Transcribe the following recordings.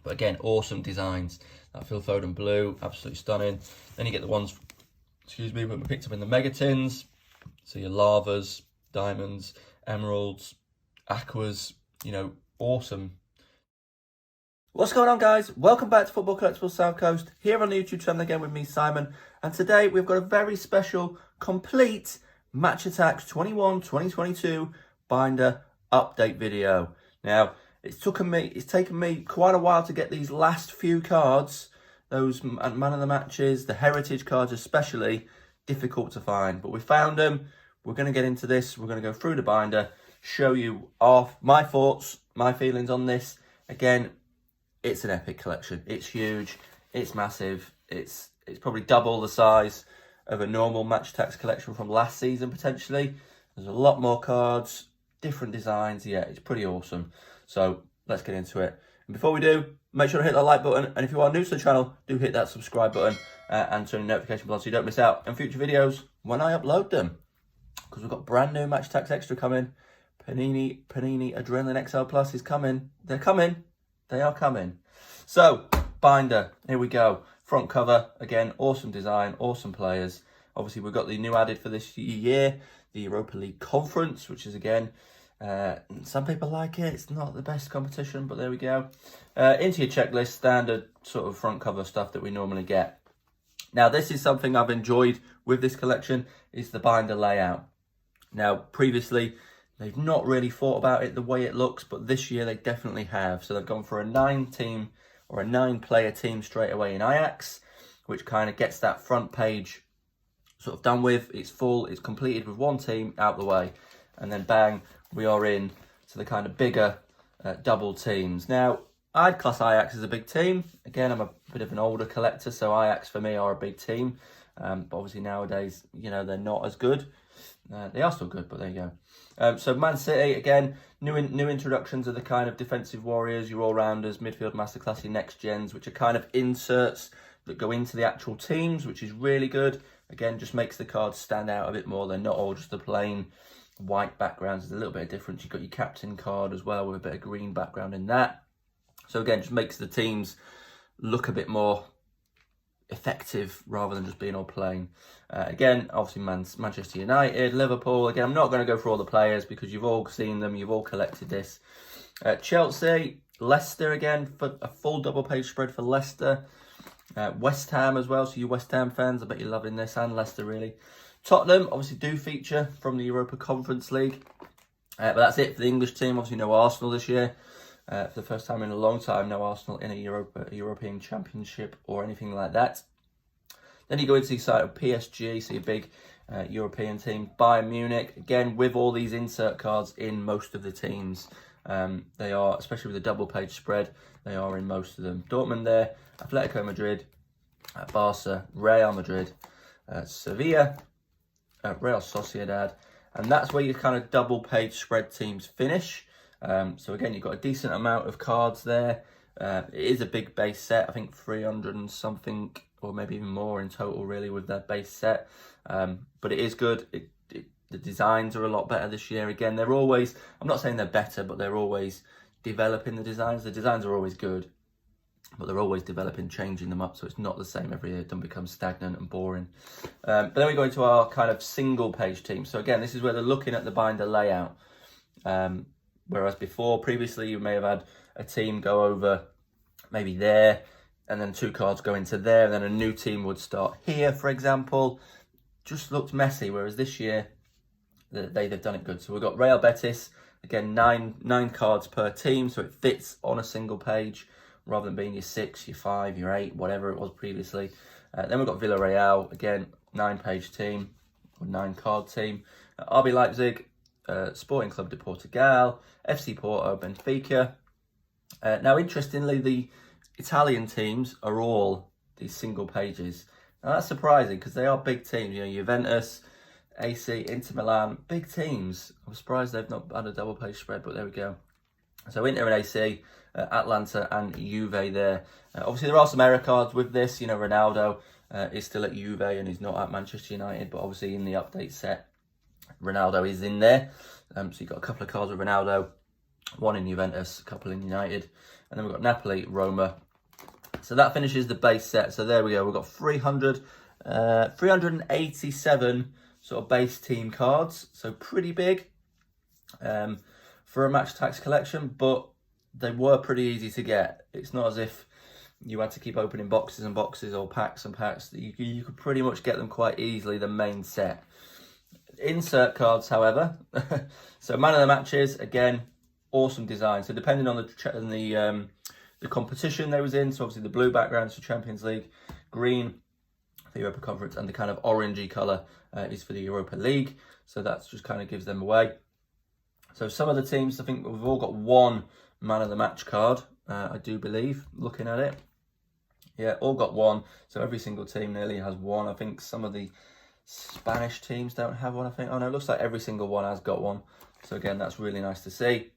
But again, awesome designs. That Phil Foden blue, absolutely stunning. Then you get the ones, excuse me, when we picked up in the mega tins. So your lavas, diamonds, emeralds, aquas, you know, awesome. What's going on, guys? Welcome back to Football Collectibles South Coast, here on the YouTube channel again with me, Simon. And today we've got a very special, complete Match Attax 21-2022 binder update video. Now, it's taken me quite a while to get these last few cards, those man of the matches, the heritage cards especially, difficult to find. But we found them. We're going to get into this. We're going to go through the binder, show you my thoughts, my feelings on this. Again, it's an epic collection. It's huge. It's massive. It's probably double the size of a normal Match Attax collection from last season, potentially. There's a lot more cards, different designs. Yeah, it's pretty awesome. So let's get into it. And before we do, make sure to hit that like button. And if you are new to the channel, do hit that subscribe button and turn the notification bell so you don't miss out on future videos when I upload them. Because we've got brand new Match Attax Extra coming. Panini Adrenalyn XL Plus is coming. They're coming. They are coming. So, binder, here we go. Front cover, again, awesome design, awesome players. Obviously, we've got the new added for this year, the Europa League Conference, which is, again, some people like it. It's not the best competition, but there we go. Into your checklist, standard sort of front cover stuff that we normally get. Now, this is something I've enjoyed with this collection, is the binder layout. Now, previously, they've not really thought about it the way it looks, but this year they definitely have. So they've gone for a 9-team or a 9-player team straight away in Ajax, which kind of gets that front page sort of done with. It's full, it's completed with one team out the way. And then bang, we are in to the kind of bigger double teams. Now, I'd class Ajax as a big team. Again, I'm a bit of an older collector, so Ajax for me are a big team. But obviously nowadays, you know, they're not as good. They are still good, but there you go. So Man City, again, new introductions of the kind of defensive warriors, your all-rounders, midfield masterclass, your next gens, which are kind of inserts that go into the actual teams, which is really good. Again, just makes the cards stand out a bit more. They're not all just the plain white backgrounds. There's a little bit of difference. You've got your captain card as well with a bit of green background in that. So again, just makes the teams look a bit more effective rather than just being all plain. Again, obviously Manchester United, Liverpool. Again, I'm not going to go through all the players because you've all seen them, you've all collected this. Chelsea, Leicester again, for a full double page spread for Leicester. West Ham as well, so you West Ham fans, I bet you're loving this, and Leicester really. Tottenham obviously do feature from the Europa Conference League, but that's it for the English team. Obviously no Arsenal this year. For the first time in a long time, no Arsenal in a European Championship or anything like that. Then you go into the side of PSG, so your big European team. Bayern Munich, again, with all these insert cards in most of the teams. They are, especially with the double page spread, they are in most of them. Dortmund there, Atletico Madrid, Barca, Real Madrid, Sevilla, Real Sociedad. And that's where your kind of double page spread teams finish. So again, you've got a decent amount of cards there. It is a big base set, I think 300 and something, or maybe even more in total really with their base set. But it is good. The designs are a lot better this year. Again, they're always, I'm not saying they're better, but they're always developing the designs. The designs are always good, but they're always developing, changing them up, so it's not the same every year. It doesn't become stagnant and boring. But then we go into our kind of single page team. So again, this is where they're looking at the binder layout. Whereas previously, you may have had a team go over maybe there, and then 2 cards go into there, and then a new team would start here, for example. Just looked messy, whereas this year, they've done it good. So we've got Real Betis, again, nine cards per team, so it fits on a single page, rather than being your 6, your 5, your 8, whatever it was previously. Then we've got Villarreal, again, 9-page team, or 9-card team. RB Leipzig, Sporting Club de Portugal, FC Porto, Benfica. Now, interestingly, the Italian teams are all these single pages. Now, that's surprising because they are big teams. You know, Juventus, AC, Inter Milan, big teams. I'm surprised they've not had a double page spread, but there we go. So Inter and AC, Atlanta and Juve there. Obviously, there are some error cards with this. You know, Ronaldo is still at Juve and he's not at Manchester United, but obviously in the update set, Ronaldo is in there. So you've got a couple of cards with Ronaldo, one in Juventus, a couple in United. and then we've got Napoli, Roma. So that finishes the base set. So there we go. We've got 387 sort of base team cards. So pretty big for a Match Attax collection, but they were pretty easy to get. It's not as if you had to keep opening boxes and boxes or packs and packs. You could pretty much get them quite easily, the main set. Insert cards, however. So man of the matches, again, awesome design. So depending on the competition they was in, so obviously the blue background is for Champions League, green for the Europa Conference, and the kind of orangey colour is for the Europa League. So that just kind of gives them away. So some of the teams, I think we've all got one man of the match card, I do believe, looking at it. Yeah, all got one. So every single team nearly has one. I think some of the Spanish teams don't have one, I think. Oh no, it looks like every single one has got one. So again, that's really nice to see.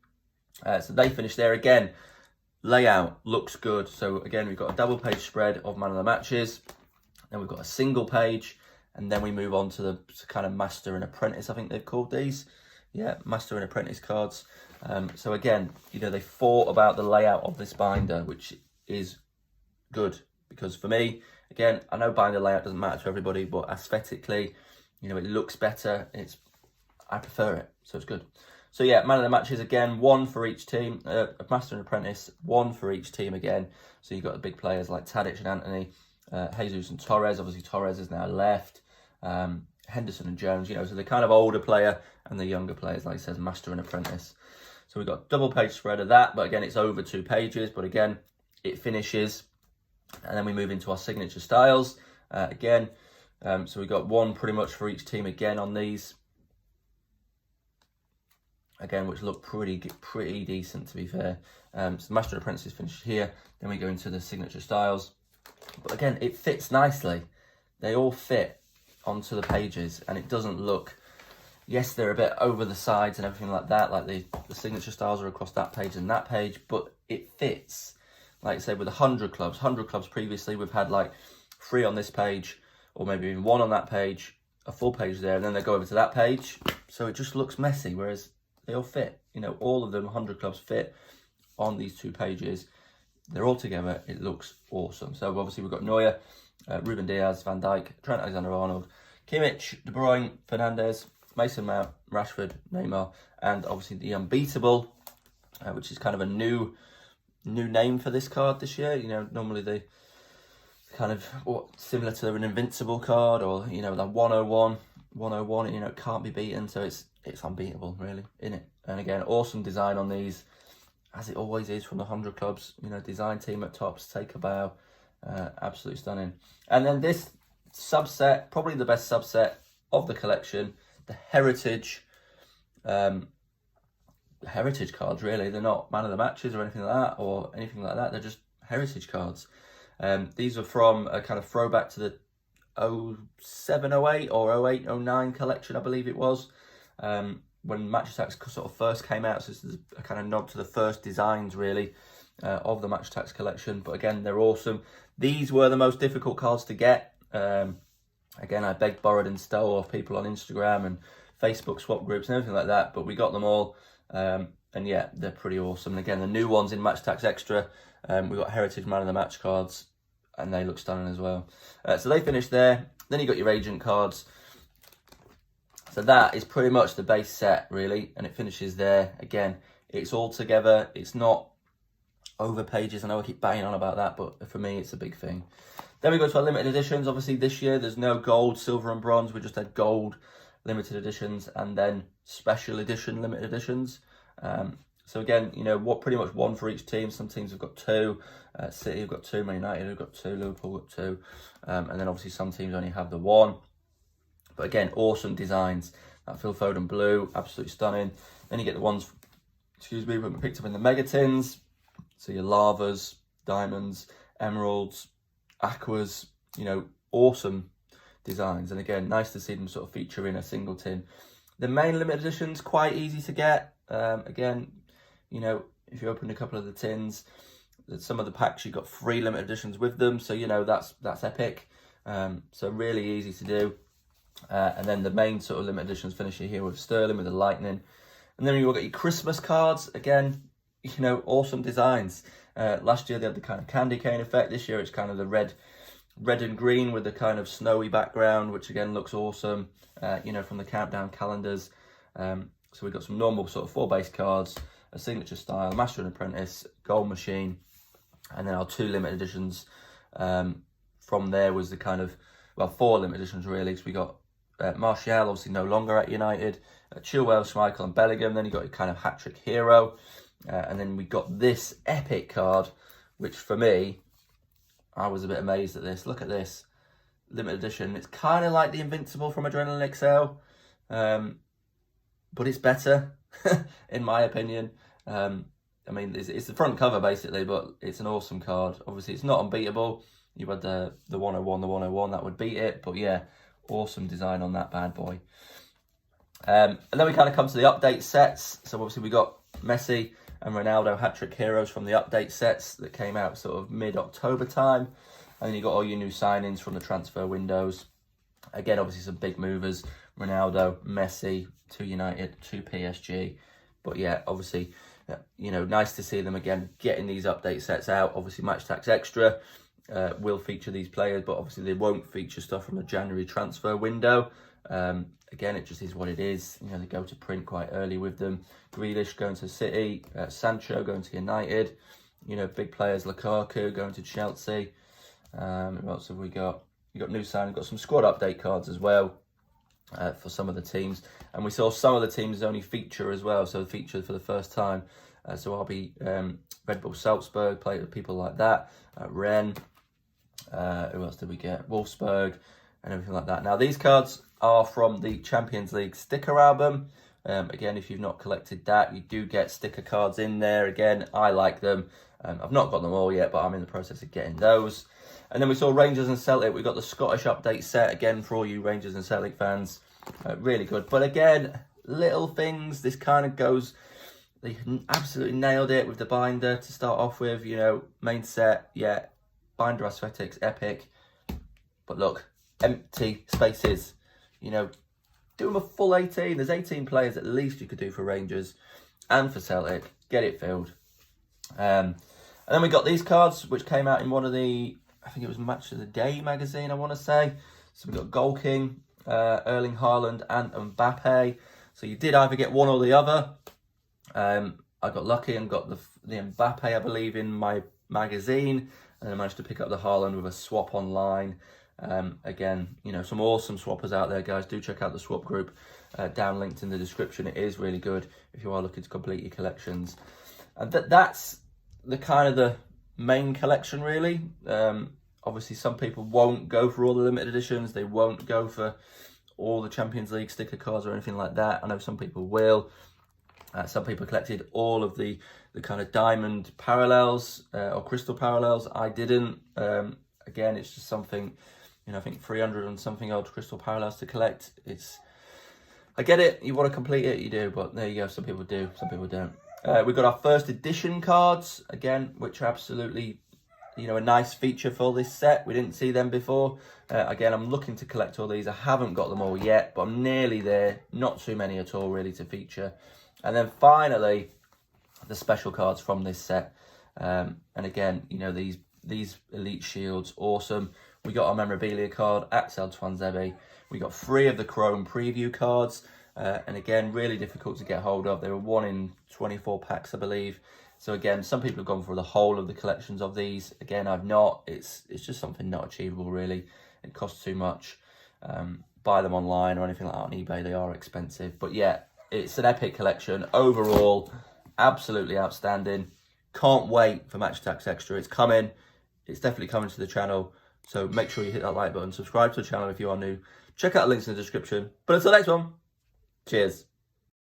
So they finished there again. Layout looks good. So again, we've got a double page spread of man of the matches. Then we've got a single page. And then we move on to the kind of Master and Apprentice, I think they've called these. Yeah, Master and Apprentice cards. So again, you know, they thought about the layout of this binder, which is good. Because for me, again, I know binder layout doesn't matter to everybody, but aesthetically, you know, it looks better. I prefer it, so it's good. So yeah, man of the matches again, one for each team. Master and Apprentice, one for each team again. So you've got the big players like Tadic and Antony, Jesus and Torres. Obviously, Torres is now left. Henderson and Jones, you know, so the kind of older player and the younger players, like it says, Master and Apprentice. So we've got double page spread of that, but again, it's over 2 pages. But again, it finishes. And then we move into our signature styles again. So we've got one pretty much for each team again on these. Again, which look pretty decent, to be fair. So the Master and Apprentice is finished here. Then we go into the signature styles. But again, it fits nicely. They all fit onto the pages, and it doesn't look... Yes, they're a bit over the sides and everything like that. Like the signature styles are across that page and that page, but it fits. Like I said, with 100 clubs previously, we've had like 3 on this page, or maybe even 1 on that page, a full page there, and then they go over to that page. So it just looks messy, whereas they all fit. You know, all of them, 100 clubs fit on these 2 pages. They're all together. It looks awesome. So obviously we've got Neuer, Ruben Diaz, Van Dijk, Trent Alexander-Arnold, Kimmich, De Bruyne, Fernandes, Mason Mount, Rashford, Neymar, and obviously the unbeatable, which is kind of a new name for this card this year. You know, normally they kind of similar to an invincible card, or you know, the 101, you know, it can't be beaten, so it's unbeatable really, isn't it? And again, awesome design on these, as it always is from the 100 clubs. You know, design team at tops, take a bow, absolutely stunning. And then this subset, probably the best subset of the collection, the heritage cards. Really, they're not man of the matches or anything like that, they're just heritage cards. These are from a kind of throwback to the 07-08 or 08-09 collection, I believe it was, when Match Attax sort of first came out. So this is a kind of nod to the first designs really of the Match Attax collection. But again, they're awesome. These were the most difficult cards to get. Again, I begged, borrowed and stole off people on Instagram and Facebook swap groups and everything like that, but we got them all. And yeah, they're pretty awesome. And again, the new ones in Match Attax Extra, we've got Heritage Man of the Match cards, and they look stunning as well. So they finished there. Then you got your agent cards. So that is pretty much the base set, really, and it finishes there. Again, it's all together. It's not over pages. I know I keep banging on about that, but for me, it's a big thing. Then we go to our limited editions. Obviously, this year, there's no gold, silver, and bronze. We just had gold limited editions and then special edition limited editions. So again, you know, pretty much one for each team. Some teams have got 2. City have got 2. Man United have got 2. Liverpool got 2. And then obviously some teams only have the 1. But again, awesome designs. That Phil Foden blue, absolutely stunning. Then you get the ones, we picked up in the mega tins. So your lavas, diamonds, emeralds, aquas, you know, awesome designs. And again, nice to see them sort of feature in a single tin. The main limited editions, quite easy to get. Again, you know, if you open a couple of the tins, some of the packs, you've got 3 limited editions with them. So, you know, that's epic. So really easy to do. And then the main sort of limited editions finish here with Sterling, with the Lightning. And then you've got your Christmas cards. Again, you know, awesome designs. Last year they had the kind of candy cane effect. This year it's kind of the red and green with the kind of snowy background, which again looks awesome, you know, from the countdown calendars. So we've got some normal sort of 4 base cards, a signature style, Master and Apprentice, Gold Machine, and then our 2 limited editions. From there was the kind of, well, 4 limited editions really. So we got Martial, obviously no longer at United, Chilwell, Schmeichel and Bellingham. Then you got your kind of hat-trick hero. And then we got this epic card, which for me, I was a bit amazed at this. Look at this, limited edition. It's kind of like the Invincible from Adrenalyn XL, but it's better, in my opinion. I mean, it's the front cover basically, but it's an awesome card. Obviously, it's not unbeatable. You had the 101, the 101, that would beat it. But yeah, awesome design on that bad boy. And then we kind of come to the update sets. So obviously we got Messi and Ronaldo hat-trick heroes from the update sets that came out sort of mid-October time. And then you got all your new signings from the transfer windows. Again, obviously some big movers. Ronaldo, Messi, 2 United, 2 PSG. But yeah, obviously, you know, nice to see them again getting these update sets out. Obviously, Match Attax Extra will feature these players, but obviously they won't feature stuff from the January transfer window. Again, it just is what it is. You know, they go to print quite early with them. Grealish going to City, Sancho going to United. You know, big players, Lukaku going to Chelsea. What else have we got? We got new signing, got some squad update cards as well for some of the teams. And we saw some of the teams only feature as well, so featured for the first time. So I'll be Red Bull Salzburg, played with people like that. Rennes. Who else did we get? Wolfsburg and everything like that. Now, these cards are from the Champions League sticker album. Again, if you've not collected that, you do get sticker cards in there. Again, I like them. I've not got them all yet, but I'm in the process of getting those. And then we saw Rangers and Celtic. We got the Scottish update set, again, for all you Rangers and Celtic fans. Really good. But again, little things. This kind of goes... They absolutely nailed it with the binder to start off with. You know, main set, yeah. Binder aesthetics, epic. But look, empty spaces. You know, do them a full 18. There's 18 players at least you could do for Rangers and for Celtic. Get it filled. And then we got these cards, which came out in one of the, I think it was Match of the Day magazine, I want to say. So we got Goal King, Erling Haaland and Mbappe. So you did either get one or the other. I got lucky and got the Mbappe, I believe, in my magazine. And I managed to pick up the Haaland with a swap online. Again, you know, some awesome swappers out there, guys. Do check out the swap group down linked in the description. It is really good if you are looking to complete your collections. And that's the kind of the main collection, really. Obviously, some people won't go for all the limited editions. They won't go for all the Champions League sticker cards or anything like that. I know some people will. Some people collected all of the kind of diamond parallels or crystal parallels. I didn't. Again, it's just something, you know, I think 300 and something odd crystal parallels to collect. I get it. You want to complete it, you do. But there you go. Some people do, some people don't. We've got our first edition cards, again, which are absolutely, you know, a nice feature for this set. We didn't see them before. Again, I'm looking to collect all these. I haven't got them all yet, but I'm nearly there. Not too many at all, really, to feature. And then finally, the special cards from this set. And again, you know, these Elite Shields, awesome. We got our memorabilia card, Axel Tuanzebe. We got 3 of the Chrome preview cards. And again, really difficult to get hold of. They were 1 in 24 packs, I believe. So again, some people have gone for the whole of the collections of these. Again, I've not. It's just something not achievable, really. It costs too much. Buy them online or anything like that on eBay. They are expensive. But yeah, it's an epic collection. Overall, absolutely outstanding. Can't wait for Match Attax Extra. It's coming. It's definitely coming to the channel. So make sure you hit that like button. Subscribe to the channel if you are new. Check out the links in the description. But until next one, cheers.